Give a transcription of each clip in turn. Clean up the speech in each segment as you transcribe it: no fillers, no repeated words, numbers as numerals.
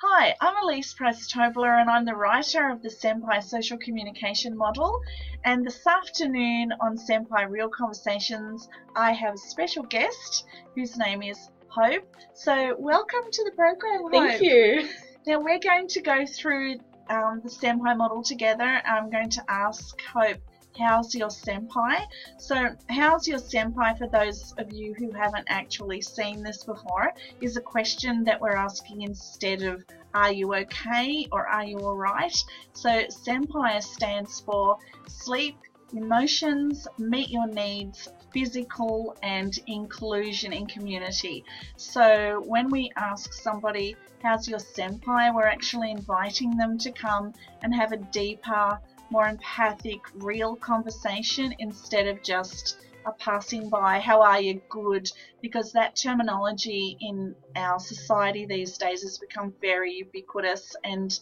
Hi, I'm Elise Price-Tobler and I'm the writer of the SEMPI Social Communication Model, and this afternoon on SEMPI Real Conversations I have a special guest whose name is Hope. So welcome to the program, Hope. Thank you. Now we're going to go through the SEMPI model together. I'm going to ask Hope, how's your SEMPI? So how's your SEMPI, for those of you who haven't actually seen this before, is a question that we're asking instead of are you okay or are you alright? So SEMPI stands for sleep, emotions, meet your needs, physical and inclusion in community. So when we ask somebody how's your SEMPI, we're actually inviting them to come and have a deeper, more empathic, real conversation instead of just a passing by, how are you, good, because that terminology in our society these days has become very ubiquitous and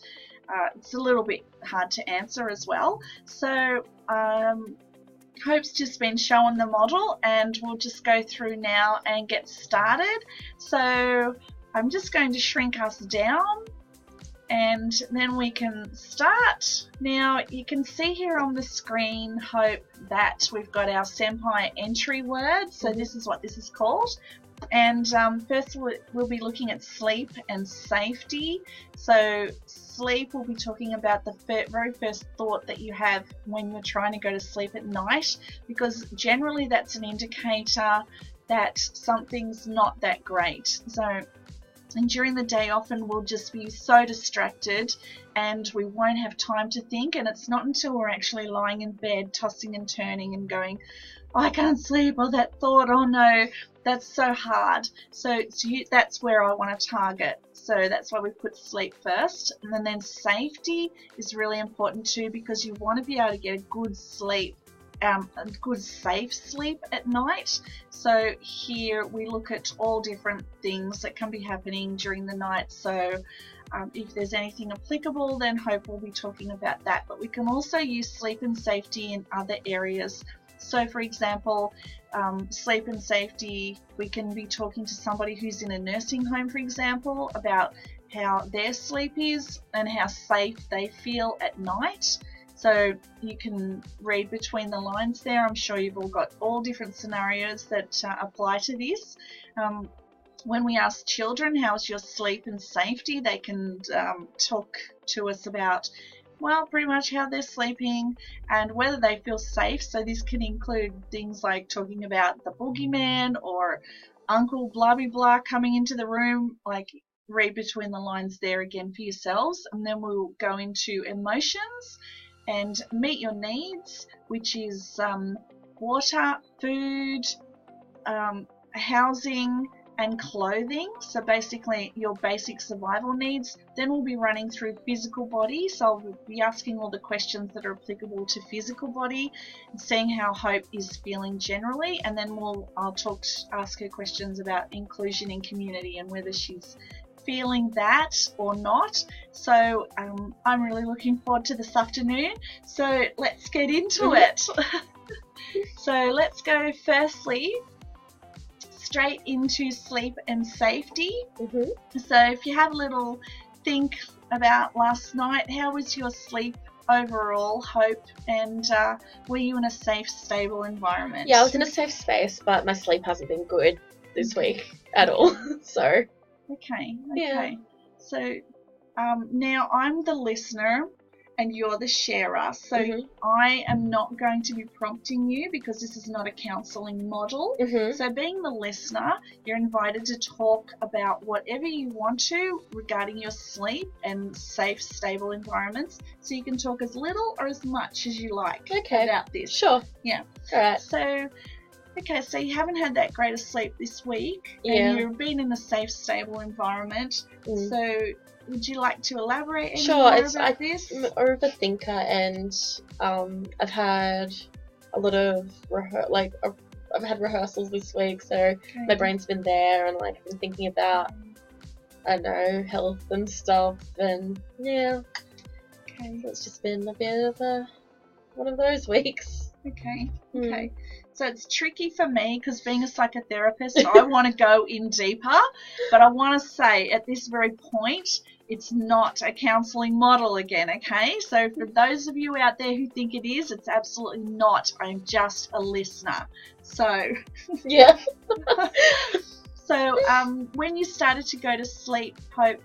it's a little bit hard to answer as well. So Hope's just been shown the model and we'll just go through now and get started. So I'm just going to shrink us down and then we can start. Now you can see here on the screen, Hope, that we've got our SEMPI entry word. So this is what this is called. And first we'll be looking at sleep and safety. So sleep, we'll be talking about the very first thought that you have when you're trying to go to sleep at night, because generally that's an indicator that something's not that great. And during the day often we'll just be so distracted and we won't have time to think, and it's not until we're actually lying in bed tossing and turning and going, oh, I can't sleep, or that thought, oh no, that's so hard. So that's where I want to target. So that's why we put sleep first. And then safety is really important too, because you want to be able to get a good sleep, a good safe sleep at night. So here we look at all different things that can be happening during the night. So if there's anything applicable, then Hope will be talking about that. But we can also use sleep and safety in other areas. So for example, sleep and safety, we can be talking to somebody who's in a nursing home, for example, about how their sleep is and how safe they feel at night. So you can read between the lines there. I'm sure you've all got all different scenarios that apply to this. When we ask children, how's your sleep and safety, they can talk to us about, well, pretty much how they're sleeping and whether they feel safe. So this can include things like talking about the boogeyman or Uncle Blubby Blah coming into the room. Like, read between the lines there again for yourselves. And then we'll go into emotions and meet your needs, which is water, food, housing and clothing. So basically your basic survival needs. Then we'll be running through physical body, so I'll be asking all the questions that are applicable to physical body and seeing how Hope is feeling generally, and then I'll ask her questions about inclusion in community and whether she's feeling that or not. So I'm really looking forward to this afternoon, so let's get into it. So let's go firstly straight into sleep and safety. So if you have a little think about last night, how was your sleep overall, Hope, and were you in a safe, stable environment? Yeah, I was in a safe space, but my sleep hasn't been good this week at all. So Okay. Yeah. So now I'm the listener and you're the sharer. So I am not going to be prompting you because this is not a counselling model. So being the listener, you're invited to talk about whatever you want to regarding your sleep and safe, stable environments. So you can talk as little or as much as you like about this. Sure. Yeah. All right. So so you haven't had that great a sleep this week, and you've been in a safe, stable environment. So would you like to elaborate any more about this? I'm an overthinker, and I've had a lot of I've had rehearsals this week, so my brain's been there, and like I've been thinking about, I don't know, health and stuff, and so it's just been a bit of one of those weeks. Okay. So it's tricky for me because being a psychotherapist, I want to go in deeper, but I want to say at this very point, it's not a counselling model again, okay? So for those of you out there who think it is, it's absolutely not. I'm just a listener. So yeah. So when you started to go to sleep, Hope,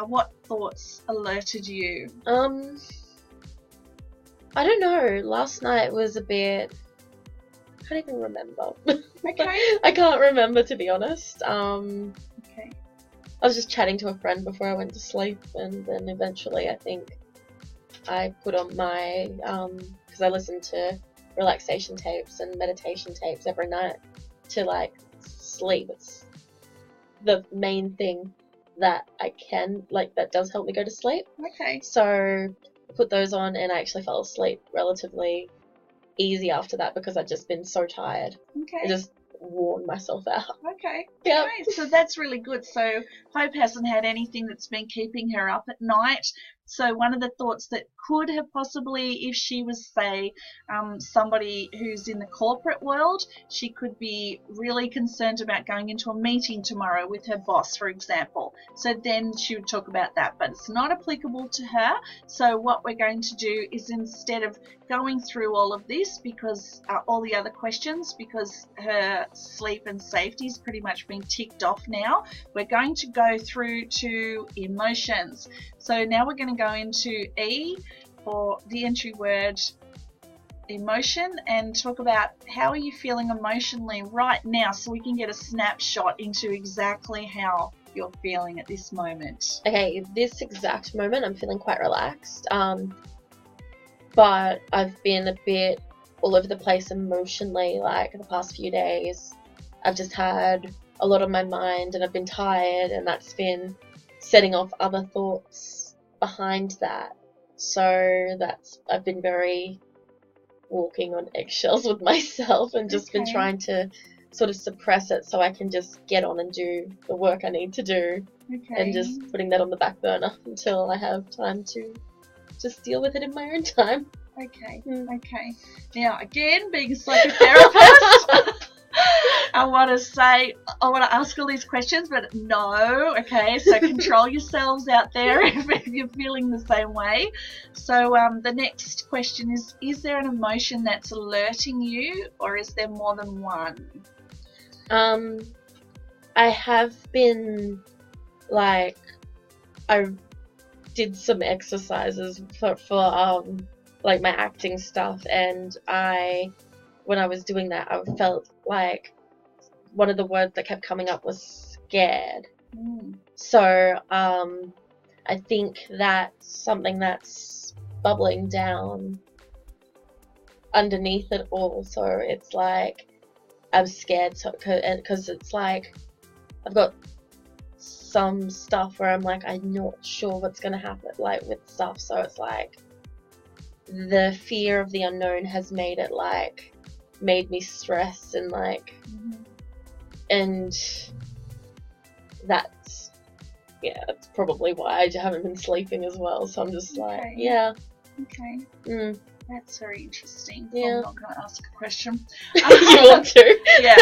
what thoughts alerted you? I don't know. Last night was a bit... I can't even remember. Okay. I can't remember, to be honest. Okay. I was just chatting to a friend before I went to sleep, and then eventually I think I put on my... because I listen to relaxation tapes and meditation tapes every night to, like, sleep. It's the main thing that I can, like, that does help me go to sleep. Okay. So I put those on and I actually fell asleep relatively easy after that because I'd just been so tired. Okay. I just worn myself out. Okay. Yep. Okay. So that's really good. So Hope hasn't had anything that's been keeping her up at night. So one of the thoughts that could have possibly, if she was, say, somebody who's in the corporate world, she could be really concerned about going into a meeting tomorrow with her boss, for example. So then she would talk about that, but it's not applicable to her. So what we're going to do is, instead of going through all of this, because all the other questions, because her sleep and safety is pretty much being ticked off now, we're going to go through to emotions. So now we're going to go into E for the entry word emotion and talk about how are you feeling emotionally right now, so we can get a snapshot into exactly how you're feeling at this moment. Okay, this exact moment I'm feeling quite relaxed, but I've been a bit all over the place emotionally, like the past few days. I've just had a lot on my mind and I've been tired, and that's been setting off other thoughts behind that. So I've been very walking on eggshells with myself and just been trying to sort of suppress it so I can just get on and do the work I need to do, and just putting that on the back burner until I have time to just deal with it in my own time. Okay. Okay. Now, again, being a psychotherapist, I want to ask all these questions, but no, okay, so control yourselves out there if you're feeling the same way. So the next question is there an emotion that's alerting you, or is there more than one? I have been, like, I did some exercises for like my acting stuff, and when I was doing that, I felt like one of the words that kept coming up was scared. So I think that's something that's bubbling down underneath it all. So it's like I'm scared, because it's like I've got some stuff where I'm like, I'm not sure what's going to happen, like, with stuff. So it's like the fear of the unknown has made me stressed, and like, and that's probably why I haven't been sleeping as well. So I'm just like, yeah. Okay. That's very interesting. Yeah. I'm not going to ask a question. You want to? Yeah.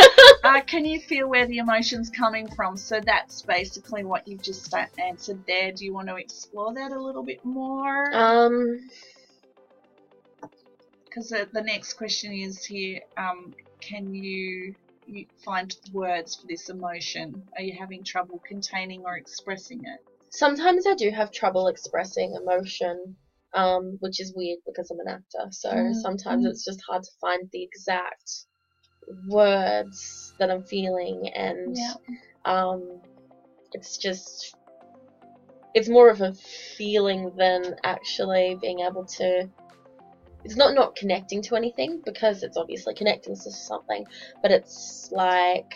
Can you feel where the emotion's coming from? So that's basically what you've just answered there. Do you want to explore that a little bit more? Because the next question is here, can you find words for this emotion? Are you having trouble containing or expressing it? Sometimes I do have trouble expressing emotion, which is weird because I'm an actor. So sometimes it's just hard to find the exact words that I'm feeling, and it's more of a feeling than actually being able to. It's not connecting to anything, because it's obviously connecting to something, but it's like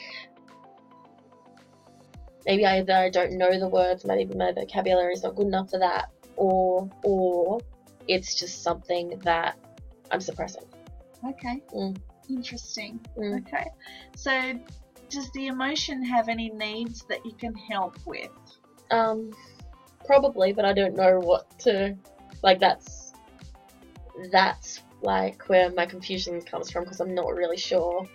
maybe either I don't know the words, maybe my vocabulary is not good enough for that, or it's just something that I'm suppressing. Okay. Interesting. Okay. So does the emotion have any needs that you can help with? Probably, but I don't know what to, like, that's like where my confusion comes from, because I'm not really sure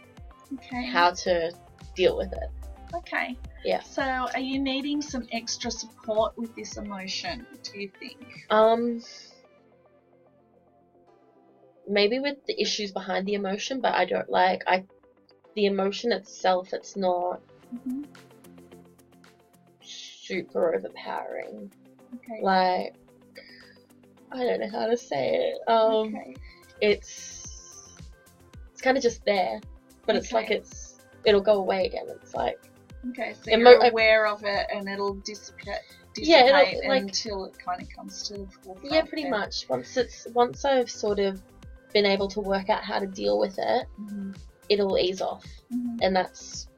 Okay. how to deal with it. Okay. Yeah. So are you needing some extra support with this emotion, do you think? Maybe with the issues behind the emotion, but I don't the emotion itself, it's not super overpowering. Okay. Like, I don't know how to say it. Okay. It's kind of just there, but it's like it'll go away again. It's like, okay, so you're aware of it and it'll dissipate until it kind of comes to the forefront. Yeah, pretty much. Once I've sort of been able to work out how to deal with it, it'll ease off, and that's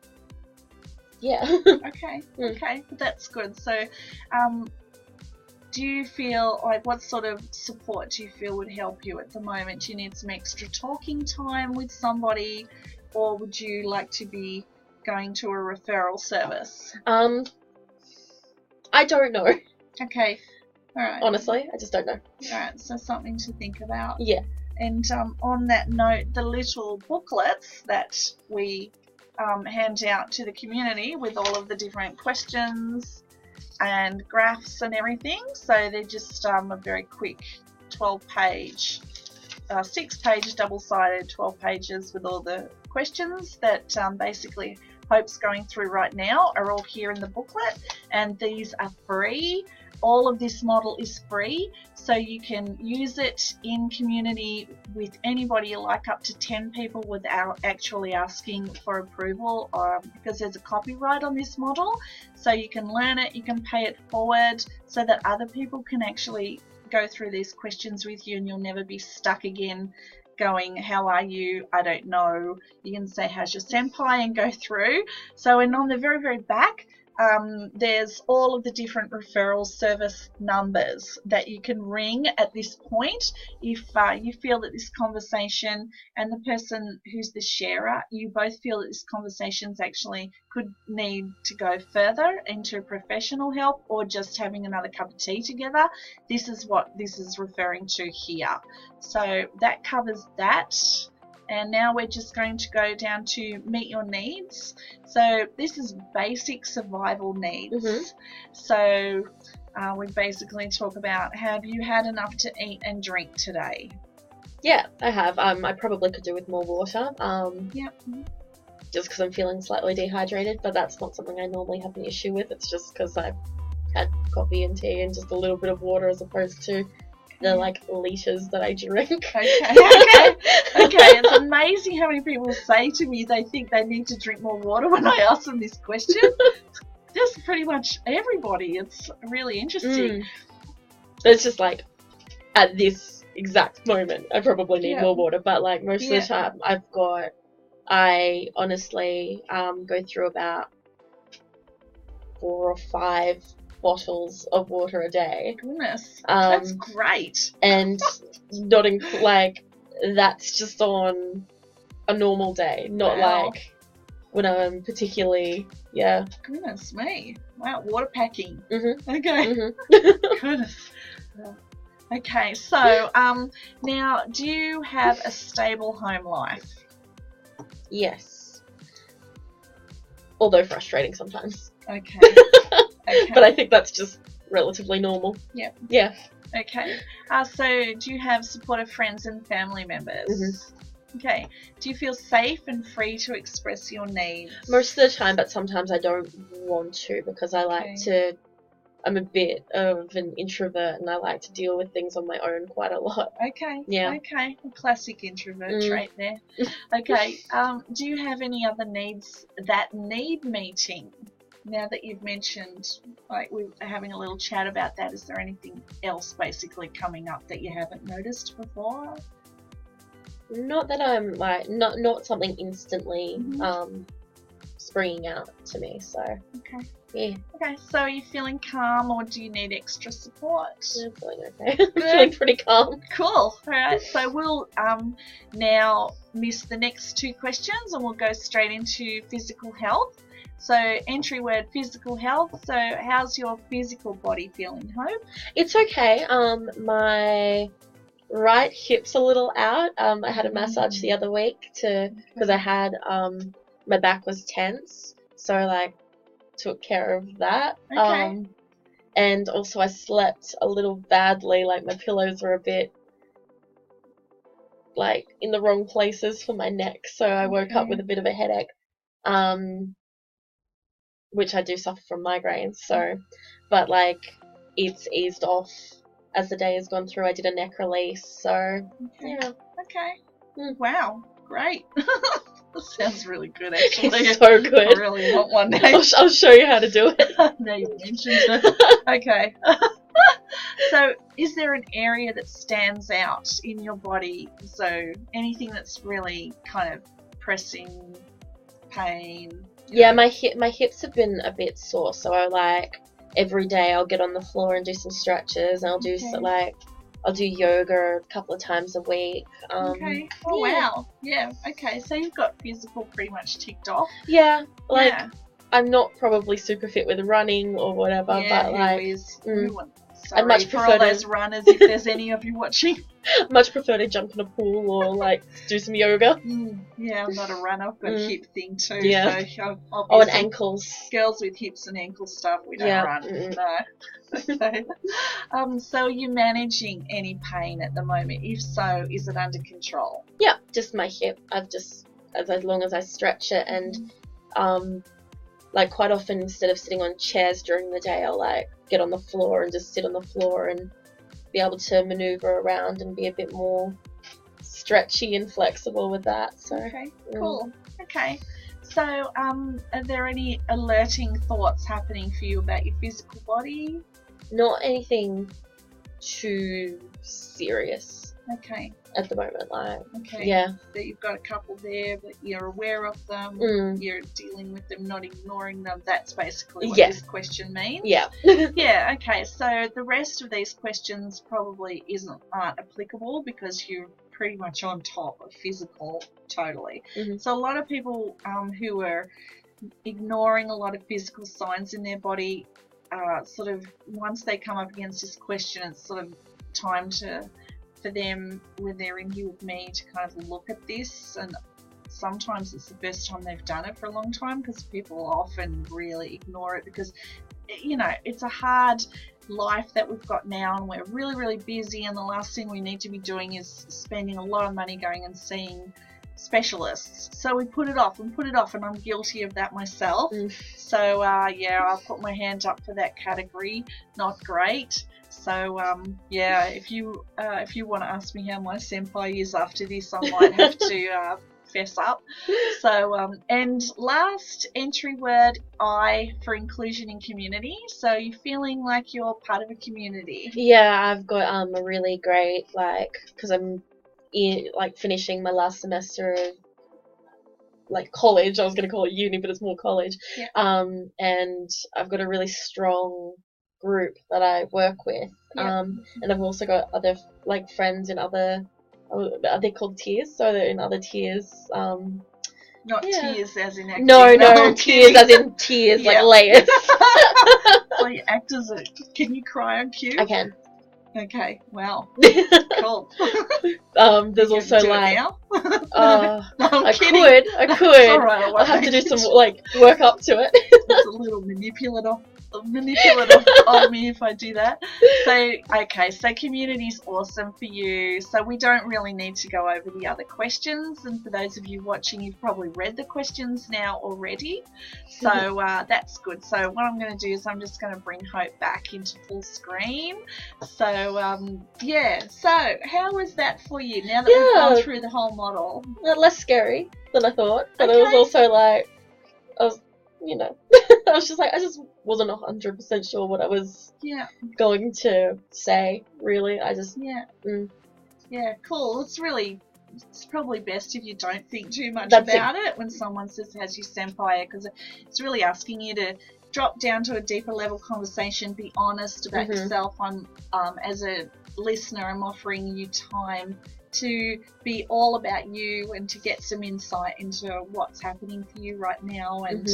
Okay, okay, that's good. So, do you feel like what sort of support do you feel would help you at the moment? Do you need some extra talking time with somebody, or would you like to be going to a referral service? I don't know. Okay, all right. Honestly, I just don't know. All right, so something to think about. Yeah. And on that note, the little booklets that we hand out to the community with all of the different questions and graphs and everything. So they're just a very quick 12-page, 6-page double-sided 12 pages with all the questions that basically Hope's going through right now are all here in the booklet, and these are free. All of this model is free, so you can use it in community with anybody you like, up to 10 people, without actually asking for approval, because there's a copyright on this model. So you can learn it, you can pay it forward so that other people can actually go through these questions with you, and you'll never be stuck again going, how are you? I don't know. You can say, how's your senpai, and go through. So, and on the very, very back, there's all of the different referral service numbers that you can ring at this point if you feel that this conversation and the person who's the sharer, you both feel that this conversation's actually could need to go further into professional help, or just having another cup of tea together. This is what this is referring to here. So that covers that. And now we're just going to go down to meet your needs. So this is basic survival needs. So we basically talk about, have you had enough to eat and drink today? Yeah, I have. I probably could do with more water. Yep. Just because I'm feeling slightly dehydrated, but that's not something I normally have an issue with. It's just because I've had coffee and tea and just a little bit of water, as opposed to the litres that I drink. Okay. It's amazing how many people say to me they think they need to drink more water when I ask them this question. Just pretty much everybody. It's really interesting. It's just like, at this exact moment, I probably need more water, but like most of the time I honestly go through about 4 or 5 bottles of water a day. Goodness, that's great. And not that's just on a normal day, not like when I'm particularly Goodness me! Wow, water packing. Okay. Goodness. Okay, so now, do you have a stable home life? Yes. Although frustrating sometimes. Okay. But I think that's just relatively normal. Yep. Yeah. Okay. So do you have supportive friends and family members? Okay. Do you feel safe and free to express your needs? Most of the time, but sometimes I don't want to, because I like to... I'm a bit of an introvert, and I like to deal with things on my own quite a lot. Okay. Yeah. Okay. A classic introvert trait there. Okay. Do you have any other needs that need meeting? Now that you've mentioned, like, we're having a little chat about that, is there anything else basically coming up that you haven't noticed before? Not that I'm not something instantly springing out to me. So okay. Yeah. Okay. So are you feeling calm, or do you need extra support? I'm feeling okay. I'm feeling pretty calm. Cool. All right. So we'll now miss the next 2 questions, and we'll go straight into physical health. So entry word, physical health. So how's your physical body feeling, Hope? It's okay. My right hip's a little out. I had a massage the other week because I had my back was tense, so like took care of that. Okay. And also I slept a little badly, like my pillows were a bit like in the wrong places for my neck, so I woke up with a bit of a headache, which I do suffer from migraines, so, but like it's eased off as the day has gone through. I did a neck release, so yeah. Okay. Wow, great. That sounds really good, actually. It's so good. I really want one day. I'll show you how to do it. Now you've mentioned it. Okay. So, is there an area that stands out in your body? So, anything that's really kind of pressing, pain? Yeah, my hips have been a bit sore, so I like every day I'll get on the floor and do some stretches, and I'll do I'll do yoga a couple of times a week. Okay. Oh, wow. Yeah. Okay. So you've got physical pretty much ticked off. Yeah. Like, I'm not probably super fit with running or whatever, but like, I'd much prefer all those runners, if there's any of you watching. Much prefer to jump in a pool or like do some yoga. Yeah, I'm not a runner. I've got a hip thing too. Yeah. So and ankles. Girls with hips and ankle stuff, we don't run. No. So are you managing any pain at the moment? If so, is it under control? Yeah, just my hip. As long as I stretch it, and like quite often instead of sitting on chairs during the day, I'll like get on the floor and just sit on the floor and be able to maneuver around and be a bit more stretchy and flexible with that. So okay, cool. Okay, so are there any alerting thoughts happening for you about your physical body? Not anything too serious. Okay. At the moment, like so you've got a couple there, but you're aware of them. You're dealing with them, not ignoring them. That's basically what this question means. Yeah. Yeah. Okay. So the rest of these questions probably aren't applicable because you're pretty much on top of physical totally. So a lot of people who are ignoring a lot of physical signs in their body, sort of once they come up against this question, it's sort of time for them, when they're in here with me, to kind of look at this. And sometimes it's the first time they've done it for a long time, because people often really ignore it because, you know, it's a hard life that we've got now, and we're really, really busy, and the last thing we need to be doing is spending a lot of money going and seeing specialists. So we put it off, and I'm guilty of that myself. So I'll put my hand up for that category. Not great. So if you want to ask me how my senpai is after this, I might have to fess up. So and last entry word, I, for inclusion in community. So you're feeling like you're part of a community. Yeah, I've got a really great, like, because I'm finishing my last semester of like college. I was going to call it uni, but it's more college. And I've got a really strong group that I work with, and I've also got other like friends in other, are they called tiers? So they're in other tiers. Not tiers as in acting. No, tiers as in tiers, like layers. Like actors, can you cry on cue? I can. Okay, wow. Cool. There's also like, now? No, I kidding. could. All right, I'll have to do some like work up to it. It's a little manipulative of me if I do that. So okay, so community's awesome for you. So we don't really need to go over the other questions, and for those of you watching, you've probably read the questions now already. So that's good. So what I'm going to do is I'm just going to bring Hope back into full screen. So so how was that for you now that we've gone through the whole model? Less scary than I thought, but it was also like, I was just like, I just wasn't 100% sure what I was going to say, really. I just cool. It's probably best if you don't think too much about it when someone says how's your senpai, because it's really asking you to drop down to a deeper level conversation, be honest about yourself. I'm as a listener, I'm offering you time to be all about you and to get some insight into what's happening for you right now, and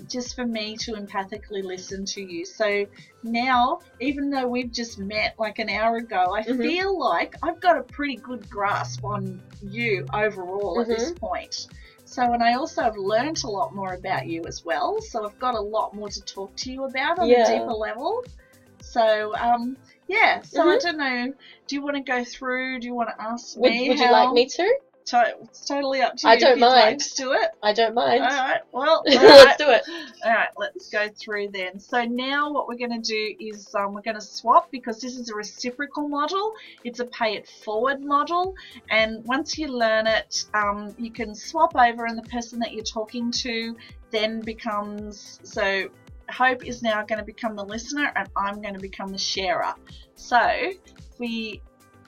just for me to empathically listen to you. So now, even though we've just met like an hour ago, I feel like I've got a pretty good grasp on you overall at this point. So, and I also have learnt a lot more about you as well. So I've got a lot more to talk to you about on a deeper level. So, yeah. So I don't know. Do you want to go through? Do you want to ask me? Would you like me to? It's totally up to you. I don't mind. Like to do it. I don't mind. All right. Well, let's do it. All right. Let's go through then. So now what we're going to do is we're going to swap, because this is a reciprocal model. It's a pay it forward model, and once you learn it, you can swap over, and the person that you're talking to then becomes so. Hope is now going to become the listener, and I'm going to become the sharer. So if we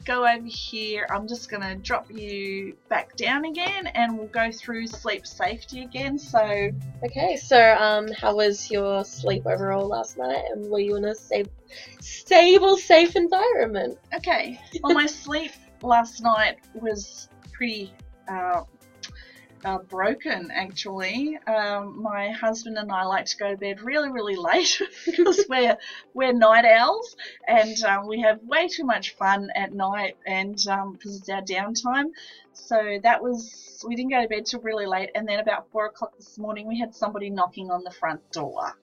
go over here, I'm just going to drop you back down again, and we'll go through sleep safety again. So okay, so how was your sleep overall last night, and were you in a stable, safe environment? Okay, well, my sleep last night was pretty broken, actually. My husband and I like to go to bed really, really late because we're night owls, and we have way too much fun at night, and because it's our downtime. So we didn't go to bed till really late, and then about 4 o'clock this morning we had somebody knocking on the front door.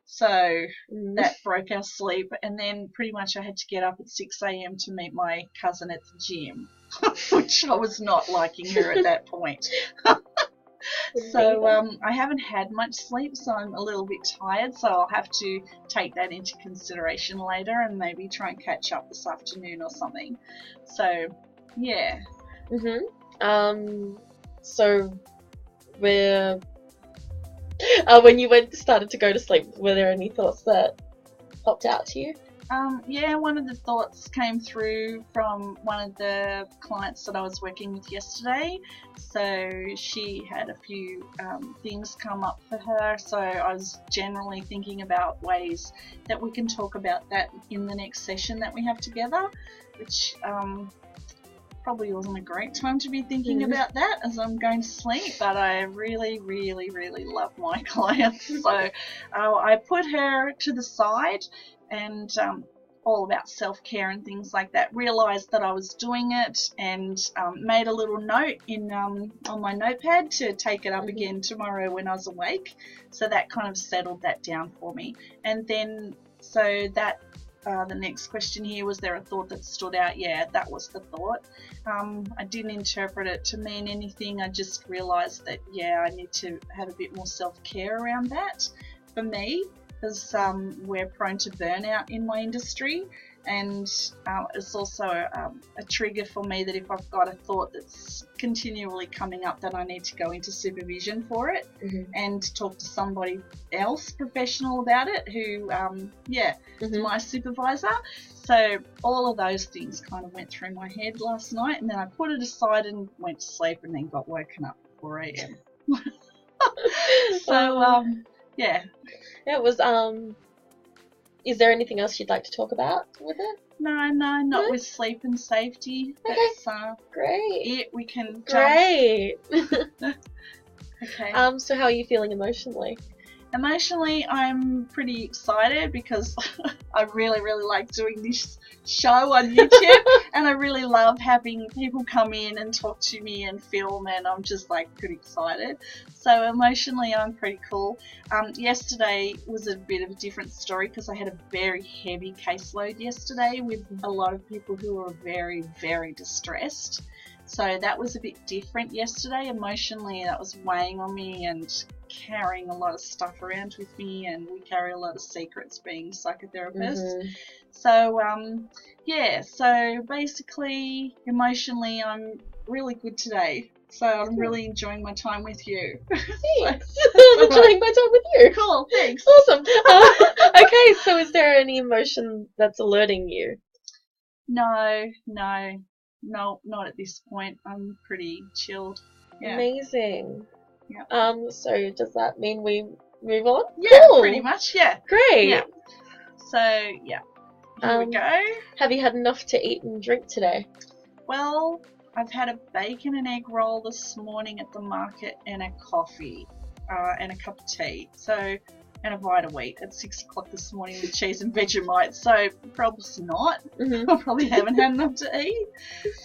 So that broke our sleep, and then pretty much I had to get up at 6 a.m. to meet my cousin at the gym, which I was not liking her at that point. So I haven't had much sleep, so I'm a little bit tired, so I'll have to take that into consideration later and maybe try and catch up this afternoon or something. So, yeah. So we're... when you started to go to sleep, were there any thoughts that popped out to you? Yeah, one of the thoughts came through from one of the clients that I was working with yesterday. So she had a few things come up for her. So I was generally thinking about ways that we can talk about that in the next session that we have together, which probably wasn't a great time to be thinking about that as I'm going to sleep, but I really, really, really love my clients. So I put her to the side, and all about self-care and things like that. Realised that I was doing it, and made a little note on my notepad to take it up again tomorrow when I was awake. So that kind of settled that down for me. And then so that the next question here, was there a thought that stood out? Yeah, that was the thought. I didn't interpret it to mean anything. I just realised that, yeah, I need to have a bit more self-care around that for me, because we're prone to burnout in my industry, and it's also a trigger for me that if I've got a thought that's continually coming up, then I need to go into supervision for it and talk to somebody else professional about it who is my supervisor. So all of those things kind of went through my head last night, and then I put it aside and went to sleep, and then got woken up at 4 a.m. So yeah. It was, is there anything else you'd like to talk about with it? No, not with sleep and safety. Okay. That's great. it. We can Great. Okay. So how are you feeling emotionally? Emotionally, I'm pretty excited because I really, really like doing this show on YouTube, and I really love having people come in and talk to me and film, and I'm just like pretty excited. So emotionally, I'm pretty cool. Yesterday was a bit of a different story because I had a very heavy caseload yesterday with a lot of people who were very, very distressed. So that was a bit different yesterday. Emotionally, that was weighing on me and carrying a lot of stuff around with me, and we carry a lot of secrets being psychotherapists. So yeah, so basically emotionally I'm really good today. So I'm really enjoying my time with you. Thanks. I'm enjoying my time with you. Cool, thanks. Awesome. Okay, so is there any emotion that's alerting you? No, not at this point. I'm pretty chilled. Yeah. Amazing. Yeah. So does that mean we move on? Yeah, cool. Pretty much, yeah. Great. Yeah. So, yeah. Here we go. Have you had enough to eat and drink today? Well, I've had a bacon and egg roll this morning at the market, and a coffee, and a cup of tea. So, and a Vita Wheat at 6 o'clock this morning with cheese and Vegemite. So, probably not. I probably haven't had enough to eat.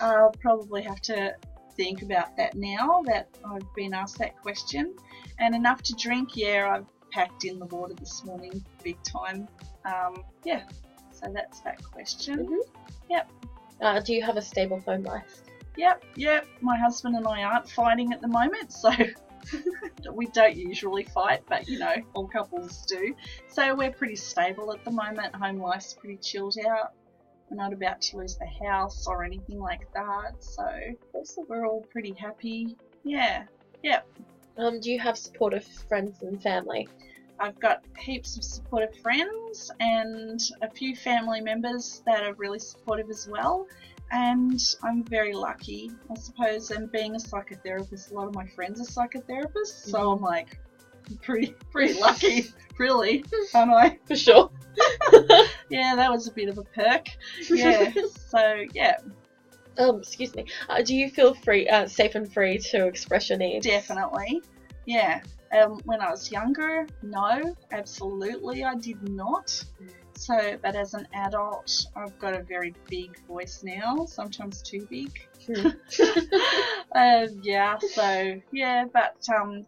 I'll probably have to think about that now that I've been asked that question. And enough to drink, yeah, I've packed in the water this morning big time. Yeah, so that's that question. Yep. Do you have a stable home life? Yep. My husband and I aren't fighting at the moment, so we don't usually fight, but you know, all couples do. So we're pretty stable at the moment. Home life's pretty chilled out. We're not about to lose the house or anything like that, so we're all pretty happy. Yeah. Do you have supportive friends and family? I've got heaps of supportive friends and a few family members that are really supportive as well. And I'm very lucky, I suppose, and being a psychotherapist, a lot of my friends are psychotherapists, so I'm like pretty lucky, really, aren't I? For sure. Yeah, that was a bit of a perk. Yeah, so yeah. Excuse me. Do you feel safe and free to express your needs? Definitely. Yeah. When I was younger, no, absolutely, I did not. So, but as an adult, I've got a very big voice now, sometimes too big. But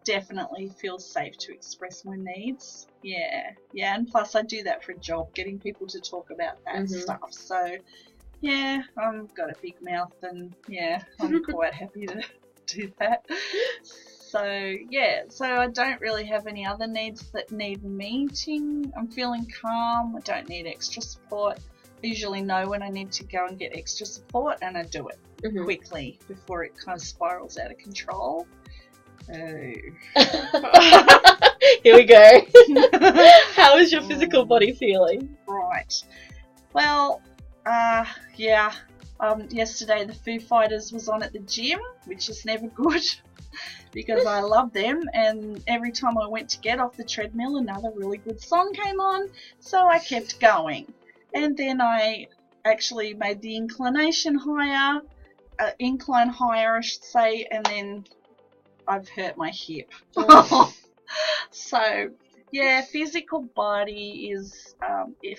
definitely feel safe to express my needs. Yeah, and plus I do that for a job, getting people to talk about that stuff. So, yeah, I've got a big mouth, and yeah, I'm quite happy to do that. So yeah, so I don't really have any other needs that need meeting. I'm feeling calm. I don't need extra support. I usually know when I need to go and get extra support, and I do it quickly before it kind of spirals out of control. Here we go. How is your physical body feeling? Right. Well, yesterday the Foo Fighters was on at the gym, which is never good. Because I love them, and every time I went to get off the treadmill, another really good song came on, so I kept going. And then I actually made the incline higher, I should say, and then I've hurt my hip. So, yeah, physical body is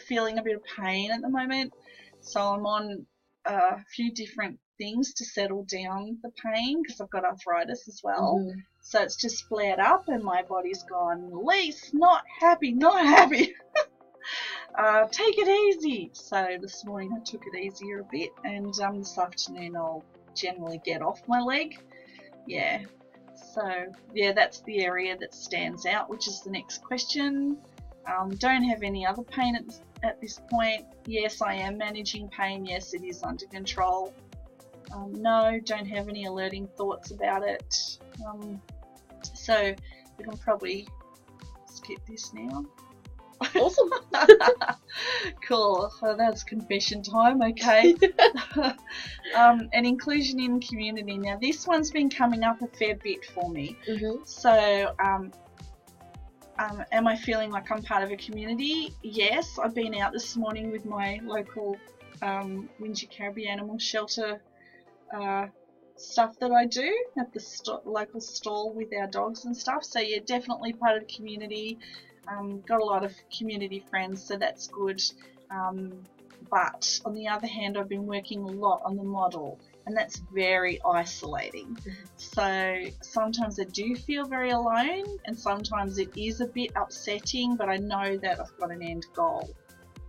feeling a bit of pain at the moment, so I'm on a few different things to settle down the pain because I've got arthritis as well. So it's just flared up and my body's gone, Lise, not happy. Take it easy. So this morning I took it easier a bit, and this afternoon I'll generally get off my leg. Yeah. So yeah, that's the area that stands out, which is the next question. Don't have any other pain at this point. Yes, I am managing pain. Yes, it is under control. No, don't have any alerting thoughts about it. So we can probably skip this now. Awesome. Cool. So that's confession time, okay. And inclusion in community. Now this one's been coming up a fair bit for me. So am I feeling like I'm part of a community? Yes, I've been out this morning with my local Winji Animal Shelter stuff that I do at the local stall with our dogs and stuff. So yeah, definitely part of the community. Got a lot of community friends, so that's good. But on the other hand, I've been working a lot on the model, and that's very isolating. So sometimes I do feel very alone, and sometimes it is a bit upsetting, but I know that I've got an end goal.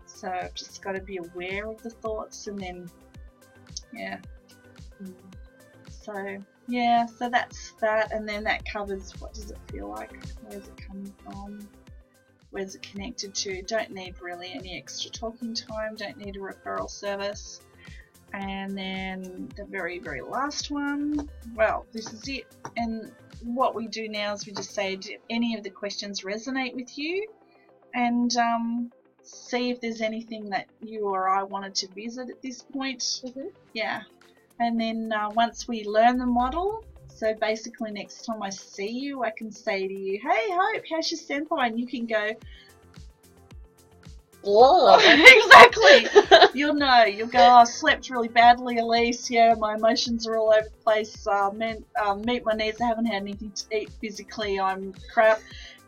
So I've just got to be aware of the thoughts, and then yeah. So yeah, so that's that, and then that covers what does it feel like, where's it coming from, where's it connected to. Don't need really any extra talking time, don't need a referral service. And then the very, very last one, well, this is it. And what we do now is we just say, do any of the questions resonate with you? And see if there's anything that you or I wanted to visit at this point. Yeah. And then once we learn the model, so basically next time I see you, I can say to you, hey Hope, how's your SEMPI? And you can go, whoa. Exactly. You'll know. You'll go, I slept really badly, Elise. Yeah, my emotions are all over the place. Meet my needs. I haven't had anything to eat physically. I'm crap.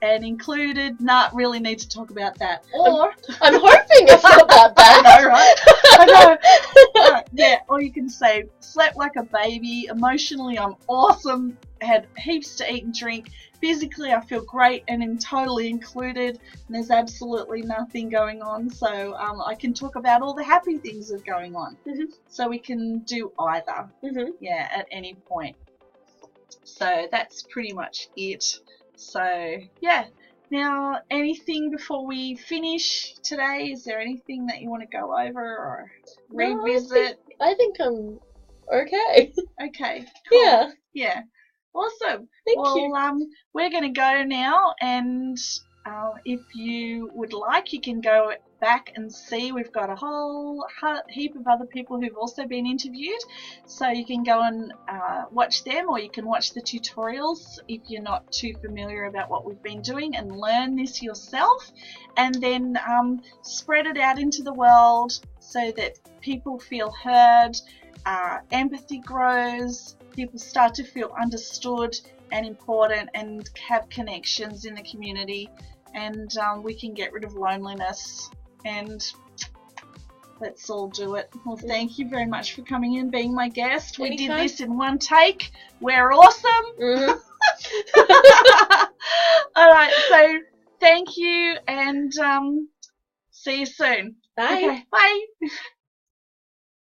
And included, really need to talk about that. Or I'm hoping it's not that bad. I know, right? I know. Yeah, or you can say, slept like a baby. Emotionally, I'm awesome. Had heaps to eat and drink. Physically, I feel great and am totally included. And there's absolutely nothing going on. So I can talk about all the happy things that are going on. So we can do either. Yeah, at any point. So that's pretty much it. So yeah. Now, anything before we finish today? Is there anything that you want to go over or revisit? No, I think I'm okay. Okay, cool. Yeah. Yeah. Awesome. Thank you. We're going to go now, and if you would like, you can go back and see. We've got a whole heap of other people who've also been interviewed, so you can go and watch them, or you can watch the tutorials if you're not too familiar about what we've been doing, and learn this yourself, and then spread it out into the world so that people feel heard, empathy grows, people start to feel understood and important and have connections in the community, and we can get rid of loneliness, and let's all do it. Well, thank you very much for coming in, being my guest. We did this in one take. We're awesome. Alright, so thank you, and see you soon. Bye. Okay, bye.